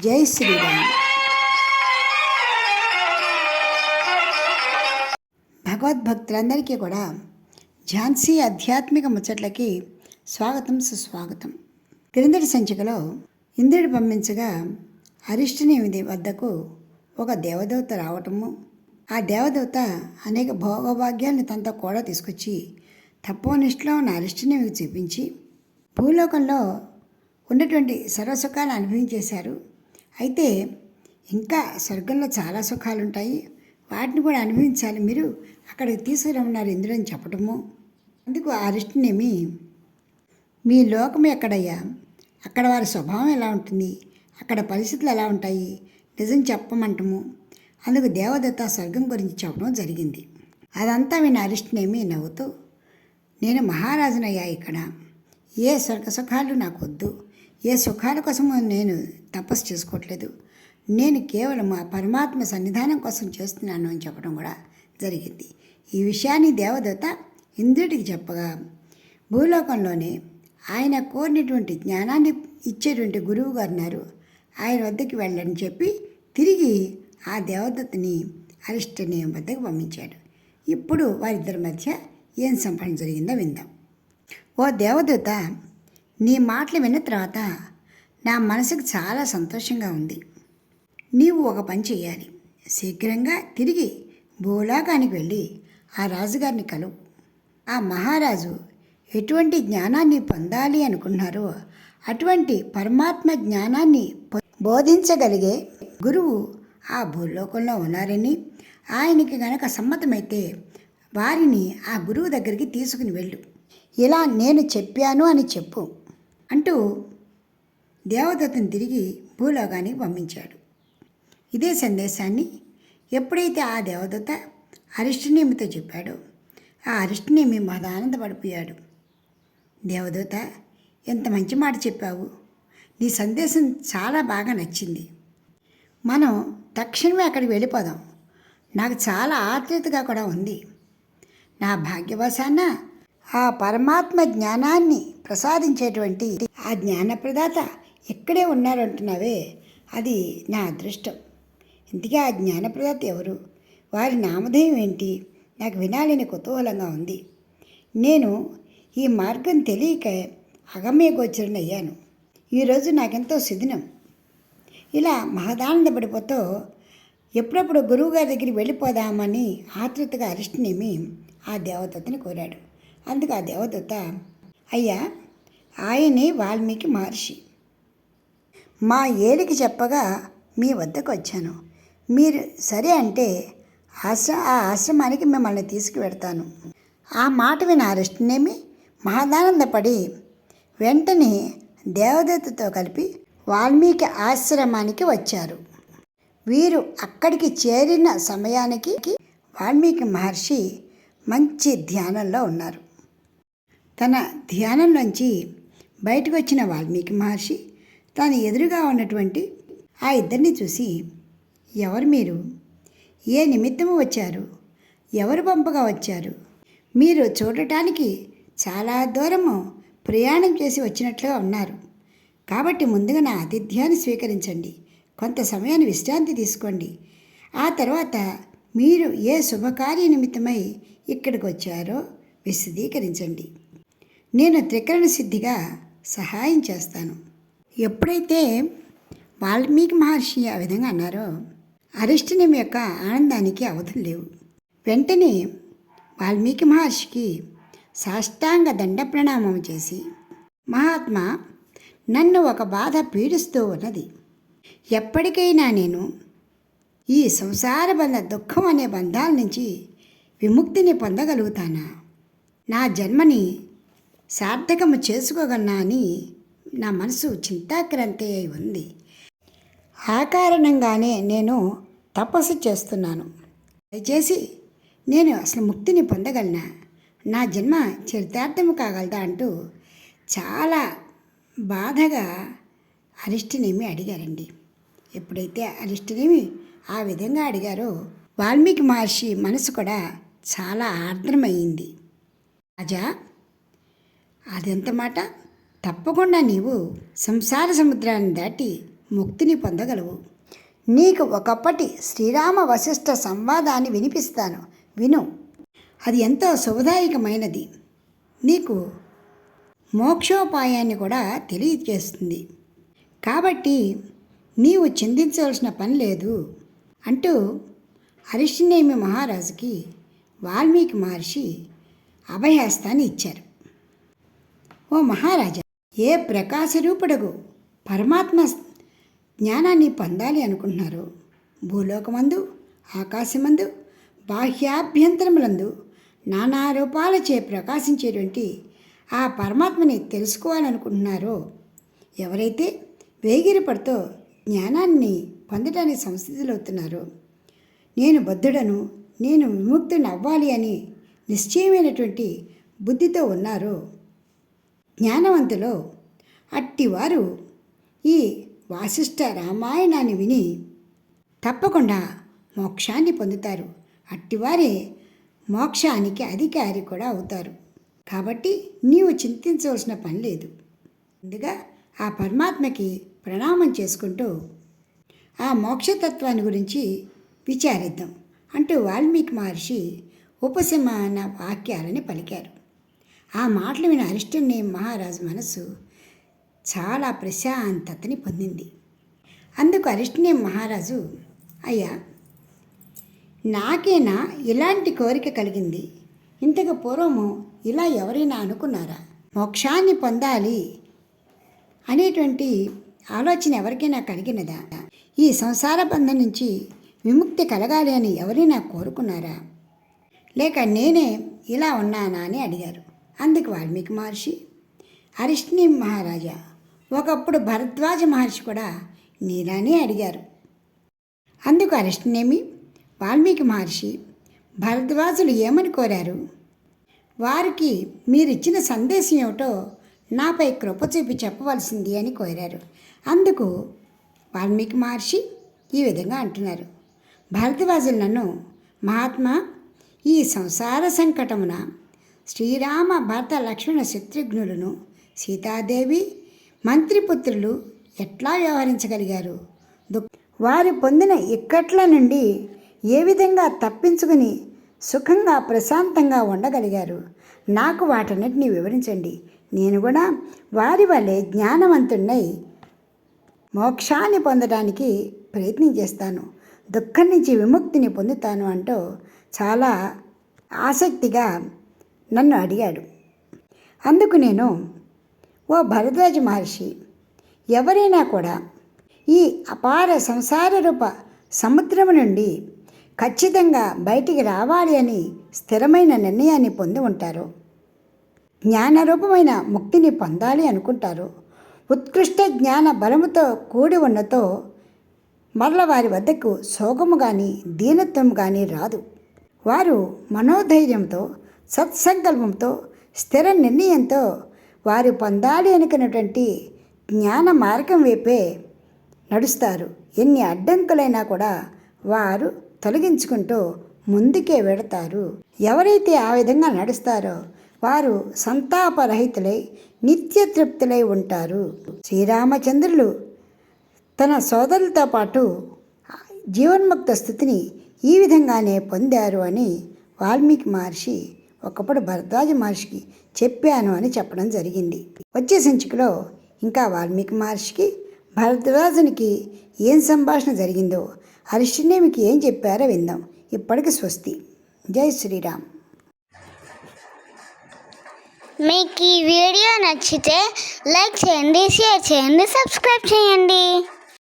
జై శ్రీరామ్. భగవద్భక్తులందరికీ కూడా ఝాన్సీ ఆధ్యాత్మిక ముచ్చట్లకి స్వాగతం, సుస్వాగతం. క్రిందటి సంచికలో ఇంద్రుడు పంపించగా అరిష్టనేమి వద్దకు ఒక దేవదూత రావటము, ఆ దేవదూత అనేక భోగభాగ్యాలను తనతో కూడా తీసుకొచ్చి తపోనిష్టలో ఉన్న అరిష్టనేమికి చూపించి భూలోకంలో ఉన్నటువంటి సర్వసుఖాలు అనుభవించేశారు. అయితే ఇంకా స్వర్గంలో చాలా సుఖాలు ఉంటాయి, వాటిని కూడా అనుభవించాలి, మీరు అక్కడికి తీసుకురమ్మన్నారు ఇంద్రుడు అని చెప్పటము. అందుకు ఆ అరిష్టనేమి, మీ లోకం ఎక్కడయ్యా, అక్కడ వారి స్వభావం ఎలా ఉంటుంది, అక్కడ పరిస్థితులు ఎలా ఉంటాయి, నిజం చెప్పమంటము. అందుకు దేవదత్త స్వర్గం గురించి చెప్పడం జరిగింది. అదంతా విన్న అరిష్టనేమి నవ్వుతూ, నేను మహారాజునయ్యా, ఇక్కడ ఏ స్వర్గ సుఖాలు నాకు వద్దు, ఏ సుఖాల కోసము నేను తపస్సు చేసుకోవట్లేదు, నేను కేవలం ఆ పరమాత్మ సన్నిధానం కోసం చేస్తున్నాను అని చెప్పడం కూడా జరిగింది. ఈ విషయాన్ని దేవదత్త ఇంద్రుడికి చెప్పగా భూలోకంలోనే ఆయన కోరినటువంటి జ్ఞానాన్ని ఇచ్చేటువంటి గురువు గారు ఉన్నారు, ఆయన వద్దకు వెళ్ళని చెప్పి తిరిగి ఆ దేవదత్తని అరిష్టనేమి వద్దకు పంపించాడు. ఇప్పుడు వారిద్దరి మధ్య ఏం సంభాషణ జరిగిందో విందాం. ఓ దేవదూత, నీ మాటలు విన్న తర్వాత నా మనసుకు చాలా సంతోషంగా ఉంది. నీవు ఒక పని చేయాలి, శీఘ్రంగా తిరిగి భూలోకానికి వెళ్ళి ఆ రాజుగారిని కలువు. ఆ మహారాజు ఎటువంటి జ్ఞానాన్ని పొందాలి అనుకున్నారో అటువంటి పరమాత్మ జ్ఞానాన్ని బోధించగలిగే గురువు ఆ భూలోకంలో ఉన్నారని, ఆయనకి గనక సమ్మతమైతే వారిని ఆ గురువు దగ్గరికి తీసుకుని వెళ్ళు, ఇలా నేను చెప్పాను అని చెప్పు అంటూ దేవదత్తను తిరిగి భూలోకానికి పంపించాడు. ఇదే సందేశాన్ని ఎప్పుడైతే ఆ దేవదత్త అరిష్టనేమితో చెప్పాడో ఆ అరిష్టనేమి మహా ఆనందపడిపోయాడు. దేవదూత, ఎంత మంచి మాట చెప్పావు, నీ సందేశం చాలా బాగా నచ్చింది, మనం తక్షణమే అక్కడికి వెళ్ళిపోదాం, నాకు చాలా ఆత్రుతగా కూడా ఉంది. నా భాగ్యవశాన ఆ పరమాత్మ జ్ఞానాన్ని ప్రసాదించేటువంటి ఆ జ్ఞానప్రదాత ఇక్కడే ఉన్నారంటున్నావే, అది నా అదృష్టం. ఇంతకీ ఆ జ్ఞానప్రదాత ఎవరు, వారి నామధేయం ఏంటి, నాకు వినాలని కుతూహలంగా ఉంది. నేను ఈ మార్గం తెలియక అగమ్య గోచరణ అయ్యాను. ఈరోజు నాకెంతో సుదినం. ఇలా మహదానందపడిపోతూ ఎప్పుడప్పుడు గురువుగారి దగ్గరికి వెళ్ళిపోదామని ఆతృతగా అరిష్టనేమి ఆ దేవదత్తని కోరాడు. అందుకు ఆ దేవదత్త, అయ్యా, ఆయనే వాల్మీకి మహర్షి, మా ఏలికి చెప్పగా మీ వద్దకు వచ్చాను, మీరు సరే అంటే ఆ ఆశ్రమానికి మిమ్మల్ని తీసుకువెడతాను. ఆ మాట విన అరిష్టనేమి మహదానందపడి వెంటనే దేవదత్తతో కలిపి వాల్మీకి ఆశ్రమానికి వచ్చారు. వీరు అక్కడికి చేరిన సమయానికి వాల్మీకి మహర్షి మంచి ధ్యానంలో ఉన్నారు. తన ధ్యానంలోంచి బయటకు వచ్చిన వాల్మీకి మహర్షి తన ఎదురుగా ఉన్నటువంటి ఆ ఇద్దరిని చూసి, ఎవరు మీరు, ఏ నిమిత్తము వచ్చారు, ఎవరు పంపగా వచ్చారు, మీరు చూడటానికి చాలా దూరము ప్రయాణం చేసి వచ్చినట్లుగా ఉన్నారు, కాబట్టి ముందుగా నా ఆతిథ్యాన్ని స్వీకరించండి, కొంత సమయాన్ని విశ్రాంతి తీసుకోండి, ఆ తర్వాత మీరు ఏ శుభకార్య నిమిత్తమై ఇక్కడికి వచ్చారో విశదీకరించండి, నేను త్రికరణ సిద్ధిగా సహాయం చేస్తాను. ఎప్పుడైతే వాల్మీకి మహర్షి ఆ విధంగా అన్నారో అరిష్టనేమి యొక్క ఆనందానికి అవధులు లేవు. వెంటనే వాల్మీకి మహర్షికి సాష్టాంగ దండ ప్రణామం చేసి, మహాత్మా, నన్ను ఒక బాధ పీడిస్తూ ఉన్నది, ఎప్పటికైనా నేను ఈ సంసార దుఃఖం అనే బంధాల నుంచి విముక్తిని పొందగలుగుతానా, నా జన్మని సార్థకము చేసుకోగలనా అని నా మనసు చింతాక్రాంతి అయి ఉంది. ఆ కారణంగానే నేను తపస్సు చేస్తున్నాను, దయచేసి నేను అసలు ముక్తిని పొందగలనా, నా జన్మ చరితార్థము కాగలదా అంటూ చాలా బాధగా అరిష్టనేమి అడిగారండి. ఎప్పుడైతే అరిష్టనేమి ఆ విధంగా అడిగారో వాల్మీకి మహర్షి మనసు కూడా చాలా ఆర్ద్రమయ్యింది. రాజా, అదెంత మాట, తప్పకుండా నీవు సంసార సముద్రాన్ని దాటి ముక్తిని పొందగలవు. నీకు ఒకప్పటి శ్రీరామ వశిష్ఠ సంవాదాన్ని వినిపిస్తాను, విను. అది ఎంతో శుభదాయకమైనది. నీకు మోక్షోపాయాన్ని కూడా తెలియజేస్తుంది. కాబట్టి నీవు చింతించవలసిన పని లేదు అంటూ అరిష్టనేమి మహారాజుకి వాల్మీకి మహర్షి అభయహస్తాన్ని ఇచ్చారు. ఓ మహారాజా, ఏ ప్రకాశరూపుడగు పరమాత్మ జ్ఞానాన్ని పొందాలి అనుకుంటున్నారో, భూలోకమందు, ఆకాశమందు, బాహ్యాభ్యంతరములందు నానా రూపాలచే ప్రకాశించేటువంటి ఆ పరమాత్మని తెలుసుకోవాలనుకుంటున్నారో, ఎవరైతే వేగిరపడితో జ్ఞానాన్ని పొందడానికి సంసిద్ధులవుతున్నారో, నేను బద్ధుడను, నేను విముక్తుని అవ్వాలి అని నిశ్చయమైనటువంటి బుద్ధితో ఉన్నారో జ్ఞానవంతులో, అట్టివారు ఈ వాసిష్ఠ రామాయణాన్ని విని తప్పకుండా మోక్షాన్ని పొందుతారు. అట్టివారే మోక్షానికి అధికారి కూడా అవుతారు. కాబట్టి నీవు చింతించవలసిన పని లేదు. ముందుగా ఆ పరమాత్మకి ప్రణామం చేసుకుంటూ ఆ మోక్షతత్వాన్ని గురించి విచారిద్దాం అంటూ వాల్మీకి మహర్షి ఉపశమన వాక్యాలని పలికారు. ఆ మాటలు విన అరిష్టనేమి మహారాజు మనసు చాలా ప్రశాంతతని పొందింది. అందుకు అరిష్టనేమి మహారాజు, అయ్యా, నాకేనా ఇలాంటి కోరిక కలిగింది? ఇంతకు పూర్వము ఇలా ఎవరైనా అనుకున్నారా? మోక్షాన్ని పొందాలి అనేటువంటి ఆలోచన ఎవరికైనా కలిగినదా? ఈ సంసార బంధం నుంచి విముక్తి కలగాలి అని ఎవరైనా కోరుకున్నారా? లేక నేనే ఇలా ఉన్నానా అని అడిగారు. అందుకు వాల్మీకి మహర్షి, అరిష్టనేమి మహారాజా, ఒకప్పుడు భరద్వాజ మహర్షి కూడా నీలానే అడిగారు. అందుకు అరిష్టనేమి వాల్మీకి మహర్షి, భరద్వాజులు ఏమని కోరారు? వారికి మీరిచ్చిన సందేశం ఏమిటో నాపై కృప చూపి చెప్పవలసింది అని కోరారు. అందుకు వాల్మీకి మహర్షి ఈ విధంగా అంటున్నారు. భరద్వాజులు నన్ను, మహాత్మా, ఈ సంసార సంకటమున శ్రీరామ భరత లక్ష్మణ శత్రుఘ్నులను, సీతాదేవి మంత్రిపుత్రులు ఎట్లా వ్యవహరించగలిగారు? వారు పొందిన ఇక్కట్ల నుండి ఏ విధంగా తప్పించుకుని సుఖంగా ప్రశాంతంగా ఉండగలిగారు? నాకు వాటన్నిటిని వివరించండి. నేను కూడా వారి వల్లే జ్ఞానవంతున్నై మోక్షాన్ని పొందడానికి ప్రయత్నం చేస్తాను, దుఃఖం నుంచి విముక్తిని పొందుతాను అంటూ చాలా ఆసక్తిగా నన్ను అడిగాడు. అందుకు నేను, ఓ భరద్వాజ మహర్షి, ఎవరైనా కూడా ఈ అపార సంసార రూప సముద్రం నుండి ఖచ్చితంగా బయటికి రావాలి అని స్థిరమైన నిర్ణయాన్ని పొంది ఉంటారు. జ్ఞానరూపమైన ముక్తిని పొందాలి అనుకుంటారు. ఉత్కృష్ట జ్ఞాన బలముతో కూడి ఉన్నతో మరల వారి వద్దకు శోకము కానీ దీనత్వం కానీ రాదు. వారు మనోధైర్యంతో, సత్సంకల్పంతో, స్థిర నిర్ణయంతో వారు పొందాలి అనుకున్నటువంటి జ్ఞాన మార్గం వైపే నడుస్తారు. ఎన్ని అడ్డంకులైనా కూడా వారు తొలగించుకుంటూ ముందుకే వెడతారు. ఎవరైతే ఆ విధంగా నడుస్తారో వారు సంతాపరహితులై నిత్య తృప్తులై ఉంటారు. శ్రీరామచంద్రులు తన సోదరులతో పాటు జీవన్ముక్త స్థితిని ఈ విధంగానే పొందారు అని వాల్మీకి మహర్షి ఒకప్పుడు భరద్వాజ మహర్షికి చెప్పాను అని చెప్పడం జరిగింది. వచ్చే సంచికలో ఇంకా వాల్మీకి మహర్షికి భరద్వాజునికి ఏం సంభాషణ జరిగిందో, అరిష్టనేమికి ఏం చెప్పారో విందాం. ఇప్పటికి స్వస్తి. జై శ్రీరామ్. మీకు ఈ వీడియో నచ్చితే లైక్ చేయండి, షేర్ చేయండి, సబ్స్క్రైబ్ చేయండి.